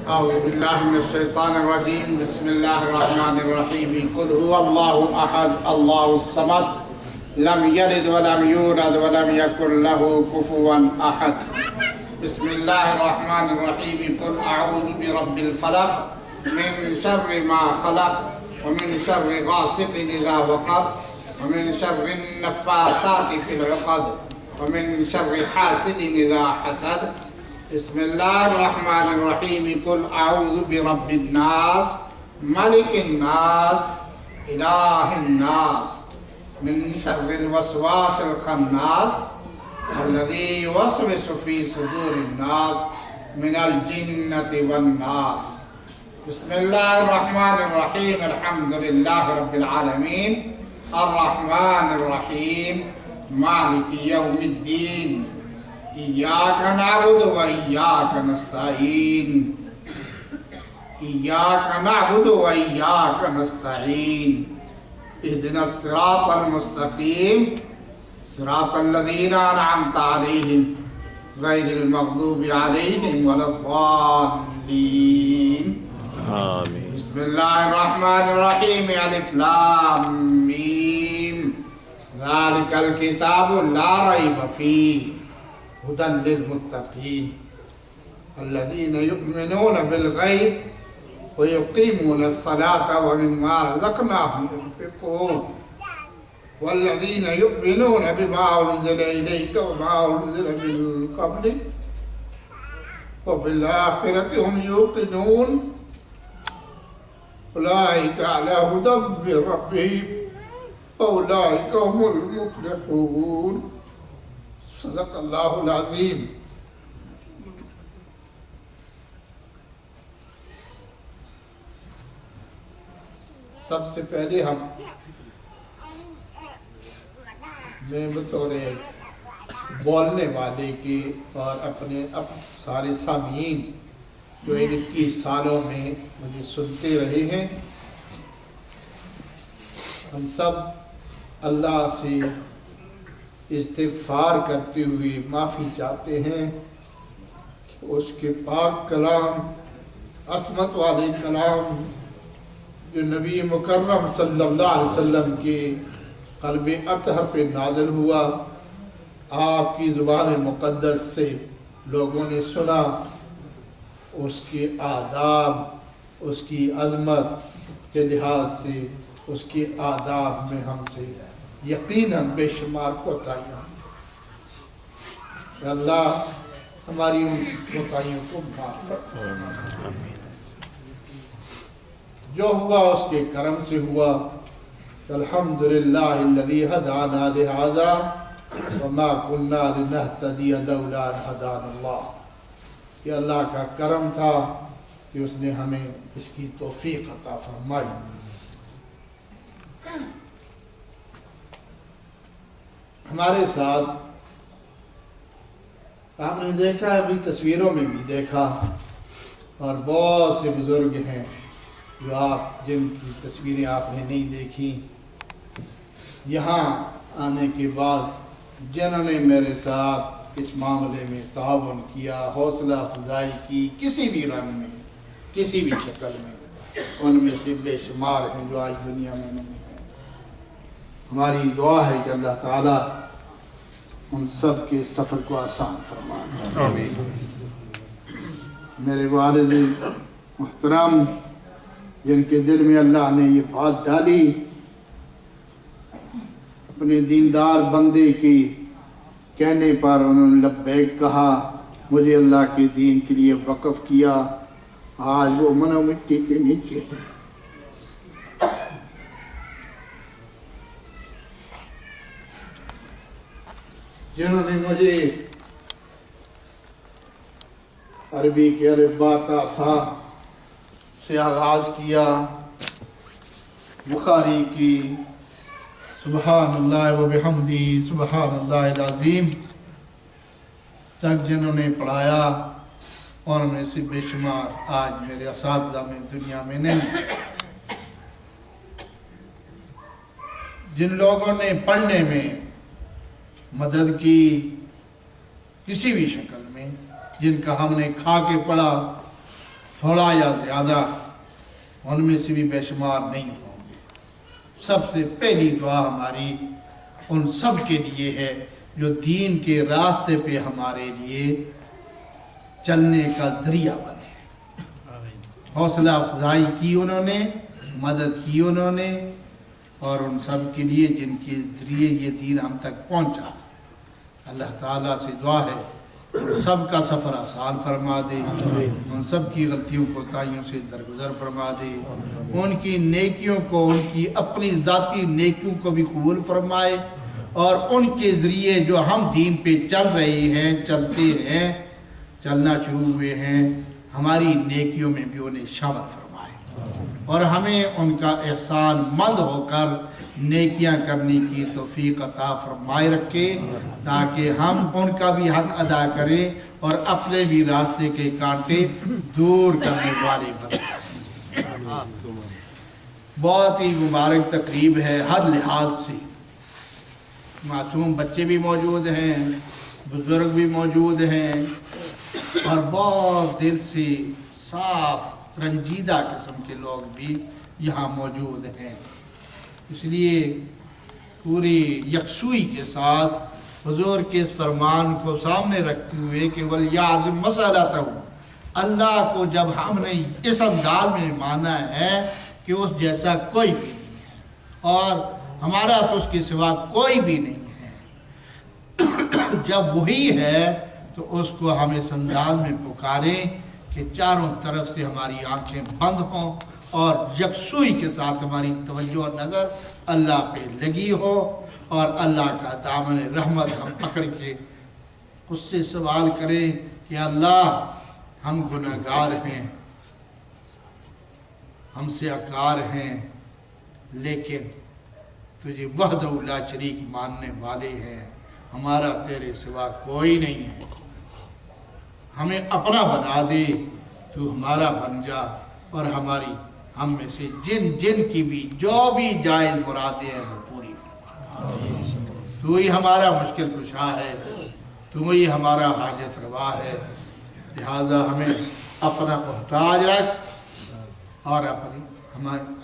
أعوذ بالله من الشيطان الرجيم. بسم الله الرحمن الرحيم. قل هو الله أحد الله الصمد لم يلد ولم يولد ولم يكن له كفوا أحد. بسم الله الرحمن الرحيم. قل أعوذ برب الفلق من شر ما خلق ومن شر غاسق إذا وقب ومن شر النفاثات في العقد ومن شر حاسد إذا حسد. بسم الله الرحمن الرحيم. قل أعوذ برب الناس ملك الناس إله الناس من شر الوسواس الخناس الذي يوسوس في صدور الناس من الجنة والناس. بسم الله الرحمن الرحيم. الحمد لله رب العالمين الرحمن الرحيم مالك يوم الدين إياك نعبد وإياك نستعين إياك نعبد وإياك نستعين اهدنا الصراط المستقيم صراط الذين أنعمت عليهم غير المغضوب عليهم ولا الضالين آمين. بسم الله الرحمن الرحيم. ألف لام ميم ذلك الكتاب لا ريب فيه هدى للمتقين الذين يؤمنون بالغيب ويقيمون الصلاة ومما رزقناهم ينفقون والذين يؤمنون بما أنزل إليك وما أنزل من قبلك وبالآخرة هم يوقنون أولئك على هدى من ربهم وأولئك هم المفلحون. صدق اللہ العظیم. سب سے پہلے میں بطور بولنے والے کے اور اپنے سارے سامعین جو ان 21 سالوں میں مجھے سنتے رہے ہیں، ہم سب اللہ سے استغفار کرتے ہوئے معافی چاہتے ہیں کہ اس کے پاک کلام، عصمت والے کلام جو نبی مکرم صلی اللہ علیہ وسلم کے قلب اطہر پہ نازل ہوا، آپ کی زبان مقدس سے لوگوں نے سنا، اس کے آداب، اس کی عظمت کے لحاظ سے اس کے آداب میں ہم سے یقیناً بے شمار کوتاہیاں. اللہ ہماری ان کوتاہیوں کو معاف فرمائے. جو ہوا اس کے کرم سے ہوا. الحمدللہ الذی ہدانا لہذا وما كنا لنہتدی لولا ان ہدانا اللہ. یہ اللہ کا کرم تھا کہ اس نے ہمیں اس کی توفیق عطا فرمائی. ہمارے ساتھ آپ نے دیکھا، ابھی تصویروں میں بھی دیکھا، اور بہت سے بزرگ ہیں جو جن کی تصویریں آپ نے نہیں دیکھی. یہاں آنے کے بعد جنہوں نے میرے ساتھ اس معاملے میں تعاون کیا، حوصلہ افزائی کی، کسی بھی رنگ میں، کسی بھی شکل میں، ان میں سے بے شمار ہیں جو آج دنیا میں نہیں ہیں. ہماری دعا ہے کہ اللہ تعالیٰ ان سب کے سفر کو آسان فرمائے. آمین. میرے والد محترم جن کے دل میں اللہ نے یہ بات ڈالی، اپنے دیندار بندے کی کہنے پر انہوں نے لبیک کہا، مجھے اللہ کے دین کے لیے وقف کیا. آج وہ من و مٹی کے نیچے ہے. جنہوں نے مجھے عربی کے الفبا تا سے آغاز کیا، بخاری کی سبحان اللہ و بحمدی سبحان اللہ العظیم تک جنہوں نے پڑھایا، اور میں سے بے شمار آج میرے اساتذہ میں دنیا میں نہیں. جن لوگوں نے پڑھنے میں مدد کی کسی بھی شکل میں، جن کا ہم نے کھا کے پڑھا، تھوڑا یا زیادہ ان میں سے بھی بے شمار نہیں ہوں گے۔ سب سے پہلی دعا ہماری ان سب کے لیے ہے جو دین کے راستے پہ ہمارے لیے چلنے کا ذریعہ بنے۔ حوصلہ افزائی کی انہوں نے، مدد کی انہوں نے، اور ان سب کے لیے جن کے ذریعے یہ دین ہم تک پہنچا۔ اللہ تعالیٰ سے دعا ہے ان سب کا سفر آسان فرما دے، ان سب کی غلطیوں کوتاہیوں سے درگزر فرما دے، ان کی نیکیوں کو، ان کی اپنی ذاتی نیکیوں کو بھی قبول فرمائے، اور ان کے ذریعے جو ہم دین پہ چل رہے ہیں، چلتے ہیں، چلنا شروع ہوئے ہیں، ہماری نیکیوں میں بھی انہیں شامل فرمائے، اور ہمیں ان کا احسان مند ہو کر نیکیاں کرنے کی توفیق عطا فرمائے رکھے، تاکہ ہم ان کا بھی حق ادا کریں اور اپنے بھی راستے کے کانٹے دور کرنے والے بنیں۔ بہت ہی مبارک تقریب ہے ہر لحاظ سے، معصوم بچے بھی موجود ہیں، بزرگ بھی موجود ہیں، اور بہت دل سے صاف رنجیدہ قسم کے لوگ بھی یہاں موجود ہیں۔ اس لیے پوری یکسوئی کے ساتھ حضور کے اس فرمان کو سامنے رکھتے ہوئے کہ وَلْيَعْزِمْ مَسْأَلَتَهُ، اللہ کو جب ہم نے اس انداز میں مانا ہے کہ اس جیسا کوئی بھی نہیں ہے اور ہمارا تو اس کے سوا کوئی بھی نہیں ہے، جب وہی ہے تو اس کو ہم اس انداز میں پکاریں کہ چاروں طرف سے ہماری آنکھیں بند ہوں اور یکسوئی کے ساتھ ہماری توجہ اور نظر اللہ پہ لگی ہو، اور اللہ کا دامن رحمت ہم پکڑ کے اس سے سوال کریں کہ اللہ ہم گناہگار ہیں، ہم سے عقار ہیں، لیکن تجھے وحدہ لا شریک ماننے والے ہیں، ہمارا تیرے سوا کوئی نہیں ہے، ہمیں اپنا بنا دے، تو ہمارا بن جا، اور ہماری ہم میں سے جن کی بھی جو بھی جائز مرادیں ہیں وہ پوری فرما۔ تو ہی ہمارا مشکل کشا ہے، تو ہی ہمارا حاجت روا ہے، لہذا ہمیں اپنا محتاج رکھ اور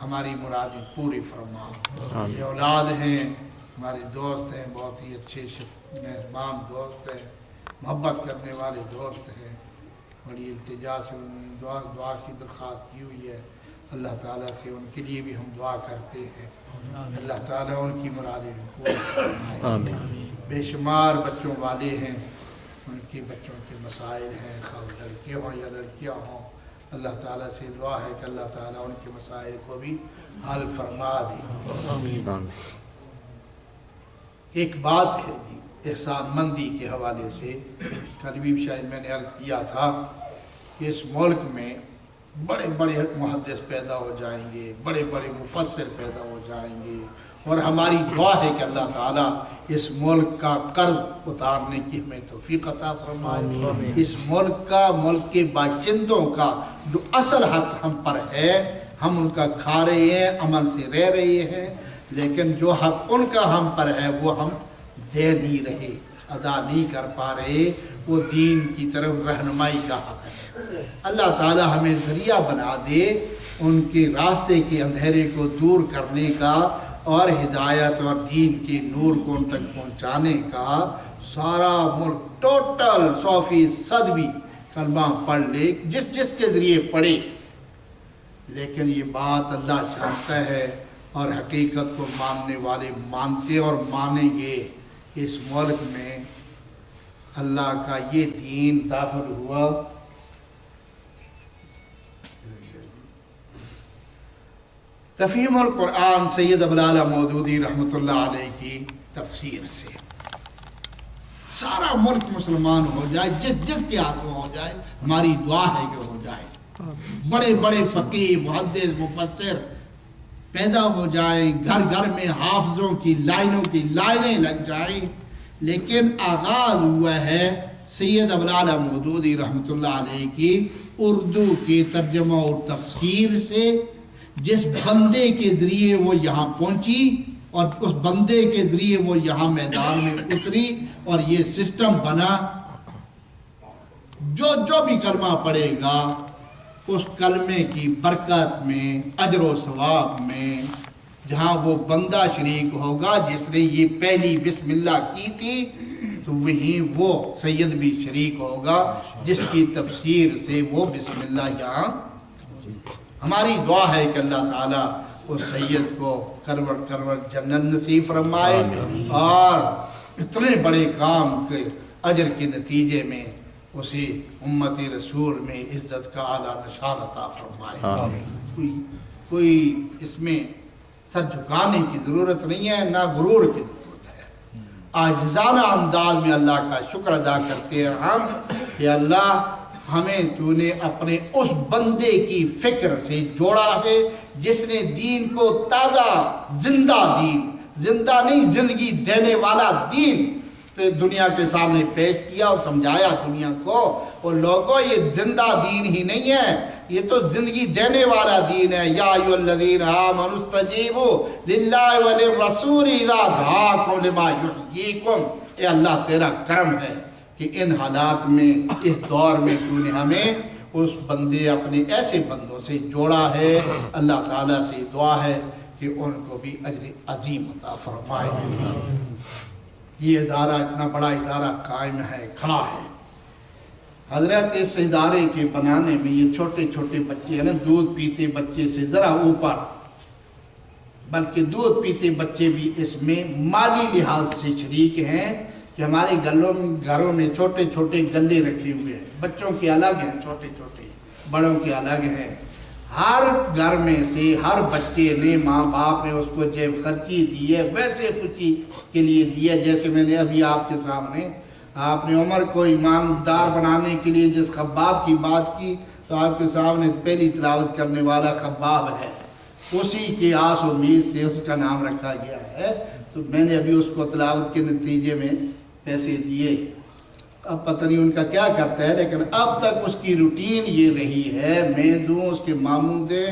ہماری مرادیں پوری فرما۔ یہ اولاد ہیں، ہمارے دوست ہیں، بہت ہی اچھے مہربان دوست ہیں، محبت کرنے والے دوست ہیں، بڑی التجا سے دعا کی درخواست کی ہوئی ہے، اللہ تعالیٰ سے ان کے لیے بھی ہم دعا کرتے ہیں، اللہ تعالیٰ ان کی مرادیں بھی پوری فرمائے۔ بے شمار بچوں والے ہیں، ان کے بچوں کے مسائل ہیں، خواہ لڑکے ہوں یا لڑکیاں ہوں، اللہ تعالیٰ سے دعا ہے کہ اللہ تعالیٰ ان کے مسائل کو بھی حل فرما دے۔ ایک بات ہے جی احسان مندی کے حوالے سے، کل بھی شاید میں نے عرض کیا تھا کہ اس ملک میں بڑے بڑے محدث پیدا ہو جائیں گے، بڑے بڑے مفسر پیدا ہو جائیں گے، اور ہماری دعا ہے کہ اللہ تعالیٰ اس ملک کا قرض اتارنے کی ہمیں توفیق عطا فرمائے، اس ملک کا، ملک کے باشندوں کا جو اصل حق ہم پر ہے ہم ان کا کھا رہے ہیں، امن سے رہ رہے ہیں، لیکن جو حق ان کا ہم پر ہے وہ ہم دے نہیں رہے، ادا نہیں کر پا رہے، وہ دین کی طرف رہنمائی کا حق ہے۔ اللہ تعالی ہمیں ذریعہ بنا دے ان کے راستے کے اندھیرے کو دور کرنے کا، اور ہدایت اور دین کے نور کو ان تک پہنچانے کا۔ سارا ملک ٹوٹل 100% بھی کلمہ پڑھ لے، جس کے ذریعے پڑھے، لیکن یہ بات اللہ چاہتا ہے اور حقیقت کو ماننے والے مانتے اور مانیں گے کہ اس ملک میں اللہ کا یہ دین داخل ہوا۔ تفہیم القرآن سید ابوالعلا مودودی رحمۃ اللہ علیہ کی تفسیر سے سارا ملک مسلمان ہو جائے، جس کے ہاتھوں ہو جائے، ہماری دعا ہے کہ ہو جائے، بڑے بڑے فقیہ، محدث، مفسر پیدا ہو جائیں، گھر گھر میں حافظوں کی لائنوں کی لائنیں لگ جائیں، لیکن آغاز ہوا ہے سید ابوالعلا مودودی رحمۃ اللہ علیہ کی اردو کی ترجمہ اور تفسیر سے، جس بندے کے ذریعے وہ یہاں پہنچی اور اس بندے کے ذریعے وہ یہاں میدان میں اتری، اور یہ سسٹم بنا۔ جو بھی کلمہ پڑھے گا اس کلمے کی برکت میں، اجر و ثواب میں، جہاں وہ بندہ شریک ہوگا جس نے یہ پہلی بسم اللہ کی تھی، تو وہیں وہ سید بھی شریک ہوگا جس کی تفسیر سے وہ بسم اللہ یہاں۔ ہماری دعا ہے کہ اللہ تعالیٰ اس سید کو کرور جنت نصیب فرمائے اور اتنے بڑے کام کے اجر کے نتیجے میں اسی امت رسول میں عزت کا اعلیٰ نشان عطا فرمائے۔ کوئی اس میں سر جھکانے کی ضرورت نہیں ہے، نہ غرور کی ضرورت ہے۔ عاجزانہ انداز میں اللہ کا شکر ادا کرتے ہیں ہم کہ اللہ ہمیں تو نے اپنے اس بندے کی فکر سے جوڑا ہے جس نے دین کو تازہ زندہ دین، زندہ نہیں زندگی دینے والا دین دنیا کے سامنے پیش کیا اور سمجھایا دنیا کو۔ اور لوگوں یہ زندہ دین ہی نہیں ہے، یہ تو زندگی دینے والا دین ہے۔ یا ایھا الذین آمنوا استجیبوا للہ وللرسول اذا دعاکم لما یحییکم۔ اے اللہ تیرا کرم ہے کہ ان حالات میں، اس دور میں تو نے ہمیں اس بندے اپنے ایسے بندوں سے جوڑا ہے۔ اللہ تعالیٰ سے دعا ہے کہ ان کو بھی اجر عظیم عطا فرمائے۔ یہ ادارہ اتنا بڑا ادارہ قائم ہے، کھڑا ہے۔ حضرت اس ادارے کے بنانے میں یہ چھوٹے چھوٹے بچے ہیں نا، دودھ پیتے بچے سے ذرا اوپر، بلکہ دودھ پیتے بچے بھی اس میں مالی لحاظ سے شریک ہیں کہ ہمارے گھروں میں چھوٹے چھوٹے گلے رکھے ہوئے ہیں، بچوں کے الگ ہیں چھوٹے چھوٹے، بڑوں کے الگ ہیں۔ ہر گھر میں سے ہر بچے نے، ماں باپ نے اس کو جیب خرچی دی ہے، ویسے خوشی کے لیے دی ہے۔ جیسے میں نے ابھی آپ کے سامنے، آپ نے عمر کو ایماندار بنانے کے لیے جس خباب کی بات کی، تو آپ کے سامنے پہلی تلاوت کرنے والا خباب ہے، اسی کے آس و امید سے اس کا نام رکھا گیا ہے۔ تو میں نے ابھی اس کو تلاوت کے نتیجے میں پیسے دیے، اب پتہ نہیں ان کا کیا کرتا ہے، لیکن اب تک اس کی روٹین یہ رہی ہے، میں دوں، اس کے ماموں دیں،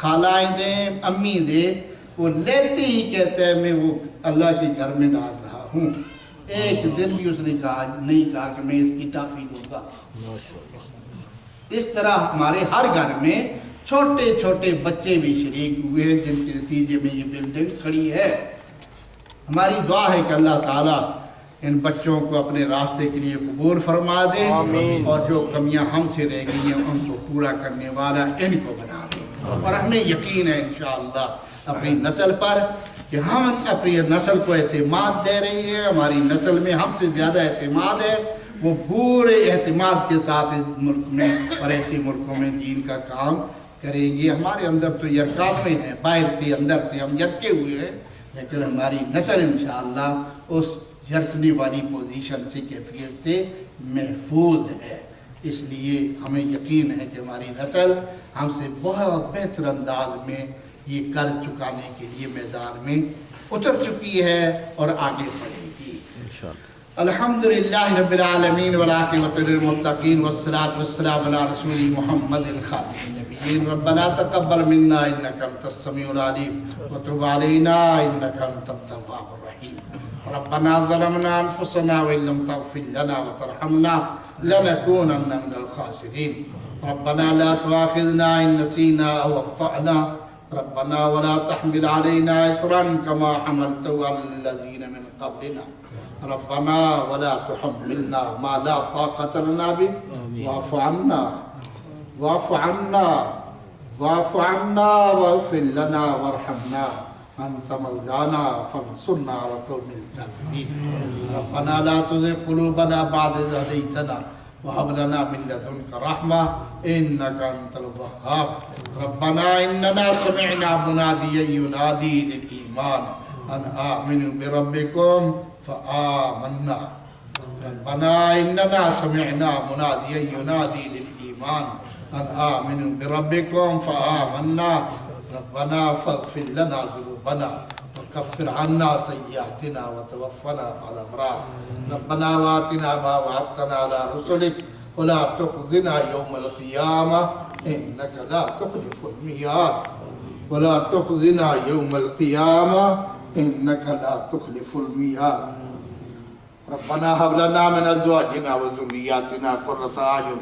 خالائیں دیں، امی دیں، وہ لیتے ہی کہتا ہے میں وہ اللہ کے گھر میں ڈال رہا ہوں۔ ایک دن بھی اس نے نہیں کہا کہ میں اس کی ٹافی لوں گا۔ اس طرح ہمارے ہر گھر میں چھوٹے چھوٹے بچے بھی شریک ہوئے ہیں جن کے نتیجے میں یہ بلڈنگ کھڑی ہے۔ ہماری دعا ہے کہ اللہ تعالیٰ ان بچوں کو اپنے راستے کے لیے قبول فرما دے اور جو کمیاں ہم سے رہ گئی ہیں ان کو پورا کرنے والا ان کو بنا دے۔ اور ہمیں یقین ہے انشاءاللہ اپنی نسل پر کہ ہم اپنی نسل کو اعتماد دے رہی ہیں، ہماری نسل میں ہم سے زیادہ اعتماد ہے، وہ پورے اعتماد کے ساتھ اس ملک میں اور ایسے ملکوں میں دین کا کام کریں گے۔ ہمارے اندر تو یرکانوے ہیں، باہر سے اندر سے ہم یرکے ہوئے ہیں، لیکن ہماری نسل انشاءاللہ اس یرکنے والی پوزیشن سے، کیفیت سے محفوظ ہے۔ اس لیے ہمیں یقین ہے کہ ہماری نسل ہم سے بہت بہتر انداز میں یہ قرض چکانے کے لیے میدان میں اتر چکی ہے اور آگے بڑھے گی انشاءاللہ۔ الحمدللہ رب العالمین والعاقبۃ للمتقین والصلاۃ والسلام علی رسول محمد خاتم النبیین۔ ربنا تقبل منا انک انت السمیع العلیم وتب علینا انک انت التواب الرحیم۔ ربنا ظلمنا انفسنا وان لم تغفر لنا وترحمنا لنكونن من الخاسرین۔ ربنا لا تؤاخذنا ان نسینا او اخطأنا، ربنا ولا تحمل علينا إصرا كما حملته على الذين من قبلنا، ربنا ولا تحملنا ما لا طاقة لنا به، واعف عنا واعف عنا واعف عنا واغفر لنا وارحمنا، أنت مولانا فانصرنا على القوم الكافرين۔ ربنا لا تزغ قلوبنا بعد إذ هديتنا وهب لنا من لدنك رحمة إنك أنت الوهاب۔ ربنا إننا سمعنا مناديا ينادي للإيمان أن آمنوا بربكم فآمنا۔ ربنا إننا سمعنا مناديا ينادي للإيمان أن آمنوا بربكم فآمنا۔ ربنا فاغفر لنا ذنوبنا وكفر عنا سيئاتنا وتوفنا مع الأبرار۔ ربنا وآتنا ما وعدتنا على رسلك ولا تخزنا يوم القيامة إنك لا تخلف الميعاد، ولا تخزنا يوم القيامة إنك لا تخلف الميعاد۔ ربنا هب لنا من أزواجنا وذرياتنا قرة أعين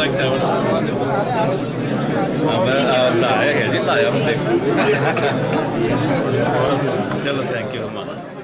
like 7 ਲਾਇਆ ਹੈ ਜੀ ਲਾਇਆ ਹੁਣ ਦੇਖ ਚਲੋ ਥੈਂਕ ਯੂ